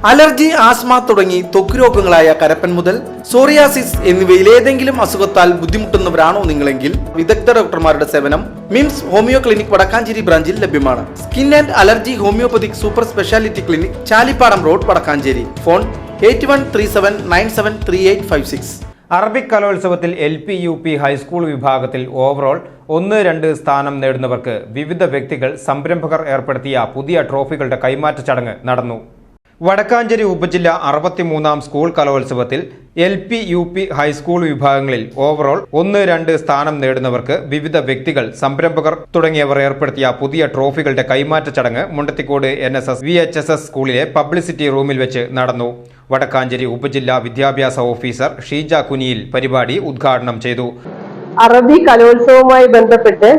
Allergy, asthma തുടങ്ങി ത്വക്ക് രോഗങ്ങളായ കരപ്പൻ മുതൽ സോറിയാസിസ് എന്നിവയിൽ ഏതെങ്കിലും അസുഖത്താൽ ബുദ്ധിമുട്ടുന്നവരാണോ നിങ്ങളെങ്കിൽ വിദഗ്ധ ഡോക്ടർമാരുടെ സേവനം മിംസ് ഹോമിയോ ക്ലിനിക് വടക്കാഞ്ചേരി ബ്രാഞ്ചിൽ ലഭ്യമാണ്. Skin and allergy homeopathic super speciality clinic, Chalippadam road, Vadakkanchery. Phone 8137973856. Arabic കലോത്സവത്തിൽ LP, UP, ഹൈസ്കൂൾ വിഭാഗത്തിൽ ഓവറോൾ 1-2 സ്ഥാനം നേടുന്നവർക്ക് വിവിധ വ്യക്തികൾ, സംരംഭകർ ഏർപ്പെടുത്തിയ പുതിയ ട്രോഫികളുടെ കൈമാറ്റ ചടങ്ങ് നടന്നു. വടക്കാഞ്ചേരി ഉപജില്ല 63ാം സ്കൂൾ കലോത്സവത്തിൽ LP, UP, ഹൈസ്കൂൾ വിഭാഗങ്ങളിൽ ഓവറോൾ 1-2 സ്ഥാനം നേടുന്നവർക്ക് വിവിധ വ്യക്തികൾ, സംരംഭകർ തുടങ്ങിയവർ ഏർപ്പെടുത്തിയ പുതിയ ട്രോഫികളുടെ കൈമാറ്റ ചടങ്ങ് മുണ്ടത്തിക്കോട് NSS VHSS സ്കൂളിലെ പബ്ലിസിറ്റി റൂമിൽ വെച്ച് നടന്നു. വടക്കാഞ്ചേരി ഉപജില്ലാ വിദ്യാഭ്യാസ ഓഫീസർ ഷീജ കുനിയിൽ പരിപാടി ഉദ്ഘാടനം ചെയ്തു. അറബി കലോത്സവവുമായി ബന്ധപ്പെട്ട്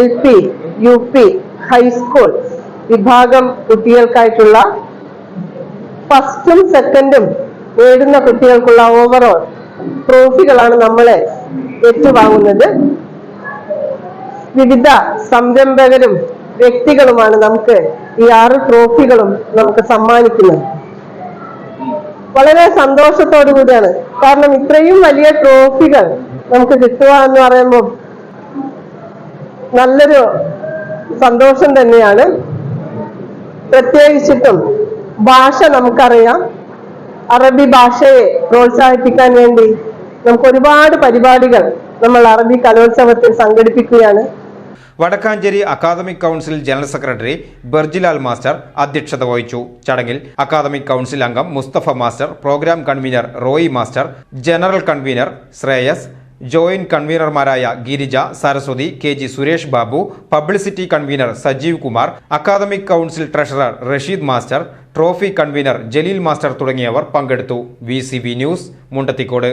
LP, UP, ഹൈസ്കൂൾ വിഭാഗം കുട്ടികൾക്കായിട്ടുള്ള ഫസ്റ്റും സെക്കൻഡും നേടുന്ന കുട്ടികൾക്കുള്ള ഓവറോൾ ട്രോഫികളാണ് നമ്മൾ ഏറ്റുവാങ്ങുന്നത്. വിവിധ സംരംഭകരും വ്യക്തികളുമാണ് നമുക്ക് ഈ 6 ട്രോഫികളും നമുക്ക് സമ്മാനിക്കുന്നത്. വളരെ സന്തോഷത്തോടു കൂടിയാണ്. കാരണം ഇത്രയും വലിയ ട്രോഫികൾ നമുക്ക് കിട്ടുക എന്ന് പറയുമ്പോൾ നല്ലൊരു സന്തോഷം തന്നെയാണ്. പ്രത്യേകിച്ചിട്ടും ഭാഷ നമുക്കറിയാം. അറബി ഭാഷയെ പ്രോത്സാഹിപ്പിക്കാൻ വേണ്ടി നമുക്ക് ഒരുപാട് പരിപാടികൾ നമ്മൾ അറബി കലോത്സവത്തിൽ സംഘടിപ്പിക്കുകയാണ്. Vadakkanchery academic council general secretary Barjilal master അധ്യക്ഷത വഹിച്ചു. ചടങ്ങിൽ അക്കാദമിക് കൗൺസിൽ അംഗം Mustafa master, programme convener Roy master, general convener Shreyas, joint കൺവീനർമാരായ Girija, Saraswathi, KG Suresh Babu, publicity convener Sajeev Kumar, academic council treasurer Rasheed master, trophy convener Jaleel master തുടങ്ങിയവർ പങ്കെടുത്തു. VCV news, Mundathikode.